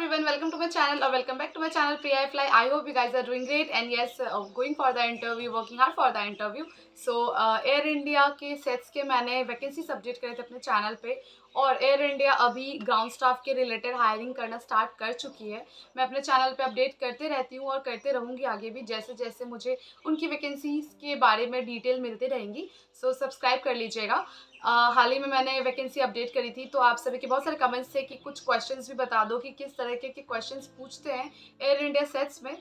everyone, welcome to my channel or welcome back to my channel PI Fly. I hope you guys are doing great and yes, going for the interview, working hard for the interview. So air India के sets के मैंने vacancies update करे थे अपने channel पे और air India अभी ground staff के रिलेटेड हायरिंग करना स्टार्ट कर चुकी है। मैं अपने चैनल पे अपडेट करते रहती हूँ और करते रहूँगी आगे भी, जैसे जैसे मुझे उनकी वैकेंसीज के बारे में डिटेल मिलती रहेंगी। सो सब्सक्राइब कर लीजिएगा। हाल ही में मैंने वैकेंसी अपडेट करी थी, तो आप सभी के बहुत सारे कमेंट्स थे कि कुछ क्वेश्चंस भी बता दो कि किस तरह के क्वेश्चंस पूछते हैं एयर इंडिया सेट्स में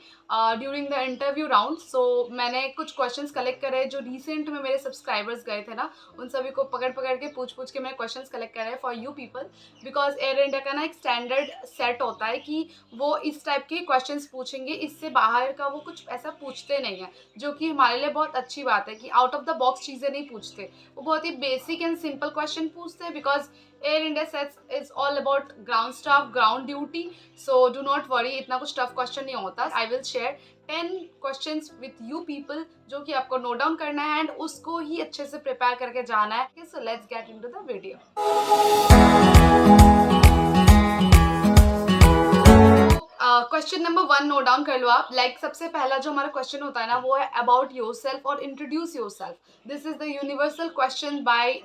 ड्यूरिंग द इंटरव्यू राउंड। सो मैंने कुछ क्वेश्चंस कलेक्ट करे जो रिसेंट में मेरे सब्सक्राइबर्स गए थे ना, उन सभी को पकड़ पकड़ के पूछ के मैंने क्वेश्चंस कलेक्ट करे for you people, because air India का ना एक स्टैंडर्ड सेट होता है कि वो इस टाइप के क्वेश्चंस पूछेंगे, इससे बाहर का वो कुछ ऐसा पूछते नहीं है, जो कि हमारे लिए बहुत अच्छी बात है कि आउट ऑफ द बॉक्स चीज़ें नहीं पूछते। वो बहुत ही बेसिक एंड सिंपल क्वेश्चन पूछते हैं because air India sets is all about ground staff, ground duty. So do not worry, इतना कुछ टफ क्वेश्चन नहीं होता। I will share 10 questions with you people जो कि आपको नोट डाउन करना है एंड उसको ही अच्छे से प्रिपेयर करके जाना है। So let's get into the video. Question number 1 note down कर लो आप। सबसे पहला जो हमारा क्वेश्चन होता है ना, वो है अबाउट योर सेल्फ और introduce your self. This is the universal question by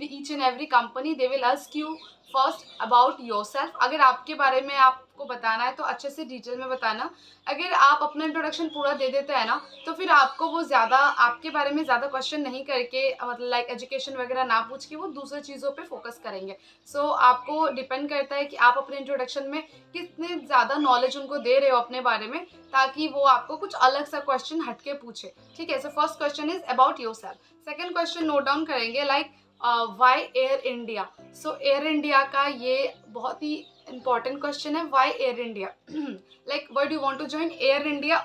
each and every company they will ask you first about yourself। अगर आपके बारे में आपको बताना है तो अच्छे से डिटेल में बताना। अगर आप अपना इंट्रोडक्शन पूरा दे देते हैं ना, तो फिर आपको वो ज़्यादा आपके बारे में ज़्यादा क्वेश्चन नहीं करके, मतलब एजुकेशन वगैरह ना पूछ के, वो दूसरी चीज़ों पे फोकस करेंगे। सो आपको डिपेंड करता है कि आप अपने इंट्रोडक्शन में कितने ज़्यादा नॉलेज उनको दे रहे हो अपने बारे में, ताकि वो आपको कुछ अलग सा क्वेश्चन हटके पूछे। ठीक है, so first question is about yourself. Second question note down करेंगे why Air India. So Air India का ये बहुत ही इंपॉर्टेंट क्वेश्चन है, why Air India. Why do want to join Air India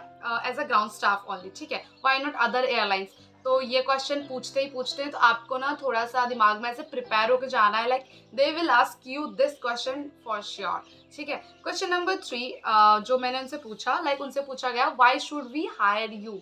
as a ground staff only. ठीक है, why not other airlines. तो ये क्वेश्चन पूछते ही पूछते हैं, तो आपको ना थोड़ा सा दिमाग में ऐसे प्रिपेयर होकर जाना है, दे will ask you this question for sure. ठीक है, क्वेश्चन नंबर 3 जो मैंने उनसे पूछा, उनसे पूछा गया why should we hire you.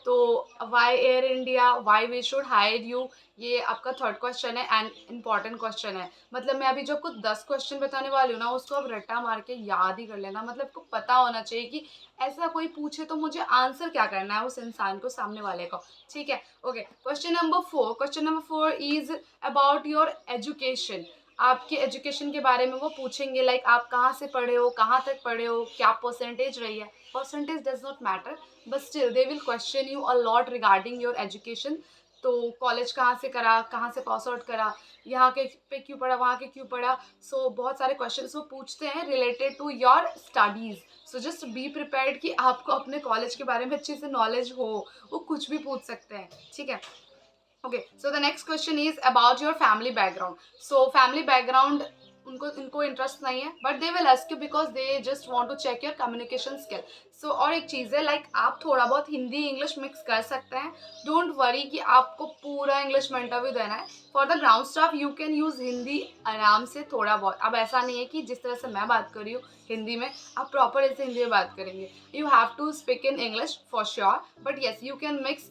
तो why Air India, why we should hire you, ये आपका थर्ड क्वेश्चन है एंड इम्पॉर्टेंट क्वेश्चन है। मतलब मैं अभी जो आपको 10 क्वेश्चन बताने वाली हूँ ना, उसको आप रट्टा मार के याद ही कर लेना। मतलब आपको पता होना चाहिए कि ऐसा कोई पूछे तो मुझे आंसर क्या करना है उस इंसान को, सामने वाले को। ठीक है, okay. Question number 4, question number 4 is about your education. आपके एजुकेशन के बारे में वो पूछेंगे, आप कहाँ से पढ़े हो, कहाँ तक पढ़े हो, क्या परसेंटेज रही है। Percentage does not matter, but still they will question you a lot regarding your education. तो कॉलेज कहाँ से करा, कहाँ से पास आउट करा, यहाँ के पे क्यों पढ़ा, वहाँ के क्यों पढ़ा। सो बहुत सारे क्वेश्चन वो पूछते हैं related to your studies. So just be prepared कि आपको अपने कॉलेज के बारे में अच्छे से नॉलेज हो, वो कुछ भी पूछ सकते हैं। ठीक है, okay. So the next question is about your family background. So family background इनको इंटरेस्ट नहीं है, but they will ask you because they just want to check your communication skill. So और एक चीज़ है, आप थोड़ा बहुत हिंदी इंग्लिश मिक्स कर सकते हैं। डोंट वरी कि आपको पूरा इंग्लिश में इंटरव्यू देना है। For the ground staff you can use Hindi आराम से, थोड़ा बहुत। अब ऐसा नहीं है कि जिस तरह से मैं बात कर रही हूँ हिंदी में, आप प्रॉपर ऐसे हिंदी में बात करेंगे। You have to speak in English for sure, but yes you can mix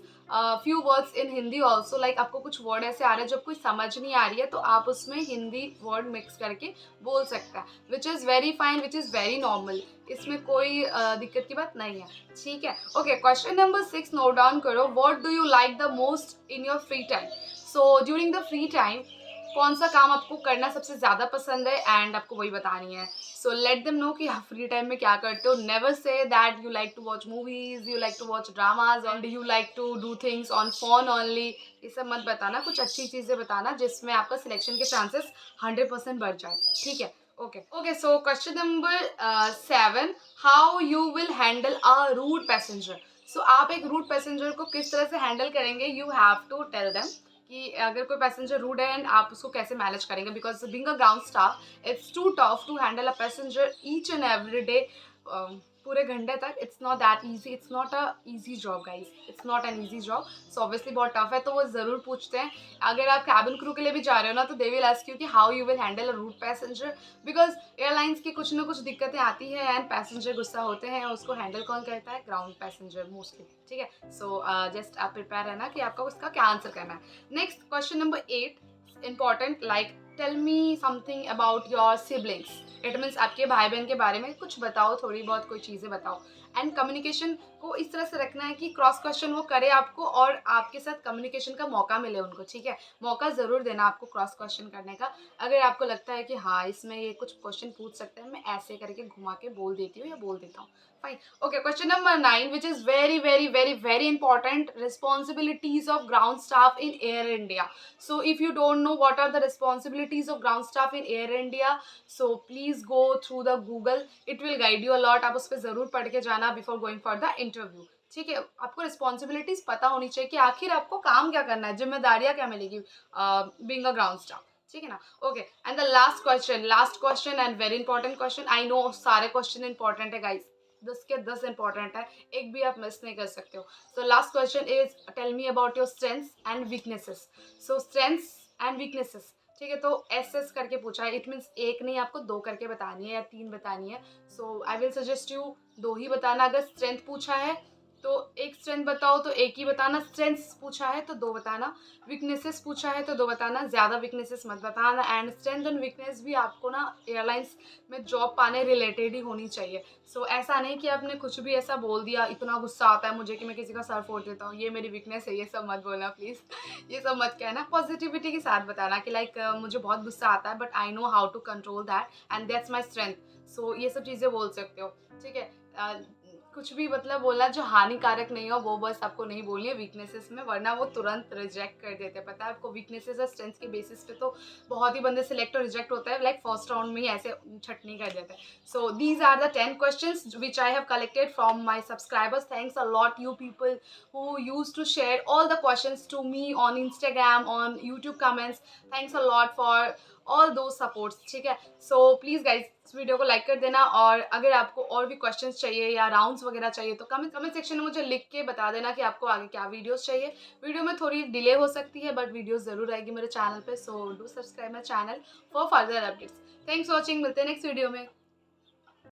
few words in Hindi also. आपको कुछ वर्ड ऐसे आ रहे हैं जो कोई समझ नहीं आ रही है, तो आप उसमें हिंदी वर्ड मिक्स करके बोल सकते हैं, which is very fine, which is very normal. इसमें कोई दिक्कत की बात नहीं है। ठीक है, okay. Question number 6 note down करो। What do you like the most in your free time. So during the free time कौन सा काम आपको करना सबसे ज़्यादा पसंद है एंड आपको वही बतानी है। सो लेट देम नो कि आप फ्री टाइम में क्या करते हो। Never say that you like to watch movies, you like to watch dramas and you like to do things on phone only. ये सब मत बताना, कुछ अच्छी चीज़ें बताना जिसमें आपका सिलेक्शन के चांसेस 100% बढ़ जाए। ठीक है, okay okay. So question number 7, how you will handle a rude passenger. So आप एक रूड पैसेंजर को किस तरह से हैंडल करेंगे, you have to tell them कि अगर कोई पैसेंजर रूड है एंड आप उसको कैसे मैनेज करेंगे, because being a ground staff it's too tough to handle a passenger each and every day, पूरे घंटे तक। It's not that easy, it's not a easy job guys, it's not an easy job. So obviously बहुत tough है, तो वो ज़रूर पूछते हैं। अगर आप कैबिन क्रू के लिए भी जा रहे हो ना, तो दे विल आस्क यू कि how you will handle a rude passenger, because airlines की कुछ ना कुछ दिक्कतें आती हैं एंड पैसेंजर गुस्सा होते हैं, उसको हैंडल कौन करता है, ग्राउंड पैसेंजर मोस्टली। ठीक है, सो जस्ट आप प्रिपेयर रहना कि आपको उसका क्या आंसर करना है। Next question number 8 important, tell me something about your siblings. It means आपके भाई बहन के बारे में कुछ बताओ, थोड़ी बहुत कोई चीज़ें बताओ। एंड कम्युनिकेशन को इस तरह से रखना है कि क्रॉस क्वेश्चन वो करे आपको और आपके साथ कम्युनिकेशन का मौका मिले उनको, ठीक है। मौका ज़रूर देना आपको क्रॉस क्वेश्चन करने का। अगर आपको लगता है कि हाँ इसमें ये कुछ क्वेश्चन पूछ सकते हैं, मैं ऐसे करके घुमा के बोल देती हूँ या बोल देता हूँ, fine. Okay, question number 9 which is very very very very important, responsibilities of ground staff in air India. So if you don't know what are the responsibilities of ground staff in Air India, so please go through the Google, it will guide you a lot। आप उस पर ज़रूर पढ़ के जाना before going for the interview, ठीक है। आपको रिस्पॉन्सिबिलिटीज पता होनी चाहिए कि आखिर आपको काम क्या करना है, जिम्मेदारियाँ क्या मिलेगी बीइंग अ ग्राउंड स्टाफ, ठीक है ना। Okay, and the last question and very important question. I know सारे क्वेश्चन इंपॉर्टेंट है गाइस, 10 के 10 इंपॉर्टेंट है, एक भी आप मिस नहीं कर सकते हो। So last question is tell me about your strengths and weaknesses. So strengths and weaknesses, ठीक है, तो एस करके पूछा है। इट मीन्स एक नहीं, आपको 2 करके बतानी है या 3 बतानी है। सो आई विल सजेस्ट यू 2 ही बताना। अगर स्ट्रेंथ पूछा है तो एक स्ट्रेंथ बताओ तो एक ही बताना, स्ट्रेंथ्स पूछा है तो 2 बताना, वीकनेसेस पूछा है तो 2 बताना, ज़्यादा वीकनेसेस मत बताना। एंड स्ट्रेंथ एंड वीकनेस भी आपको ना एयरलाइंस में जॉब पाने रिलेटेड ही होनी चाहिए। सो ऐसा नहीं कि आपने कुछ भी ऐसा बोल दिया, इतना गुस्सा आता है मुझे कि मैं किसी का सर फोड़ देता हूँ, ये मेरी वीकनेस है, ये सब मत बोलना प्लीज़। ये सब मत कहना, पॉजिटिविटी के साथ बताना कि लाइक मुझे बहुत गुस्सा आता है but I know how to control that and that's my strength. So ये सब चीज़ें बोल सकते हो, ठीक है। कुछ भी मतलब बोलना जो हानिकारक नहीं हो वो बस आपको नहीं बोलनी है वीकनेसेस में, वरना वो तुरंत रिजेक्ट कर देते हैं। पता है आपको, वीकनेसेस और स्ट्रेंथ के बेसिस पे तो बहुत ही बंदे सिलेक्ट और रिजेक्ट होता है, लाइक फर्स्ट राउंड में ही ऐसे छटनी कर देते हैं। So these are the 10 questions which I have collected from my subscribers. Thanks a lot you people who used to share all the questions to me on Instagram, on YouTube comments। Thanks a lot for all those supports, ठीक है। So please guys इस video को like कर देना, और अगर आपको और भी क्वेश्चंस चाहिए या राउंड्स वगैरह चाहिए तो कमेंट सेक्शन में मुझे लिख के बता देना कि आपको आगे क्या वीडियोस चाहिए। वीडियो में थोड़ी डिले हो सकती है बट वीडियोस ज़रूर आएगी मेरे चैनल पे। So do subscribe my channel for further updates. Thanks for watching, मिलते हैं नेक्स्ट वीडियो में।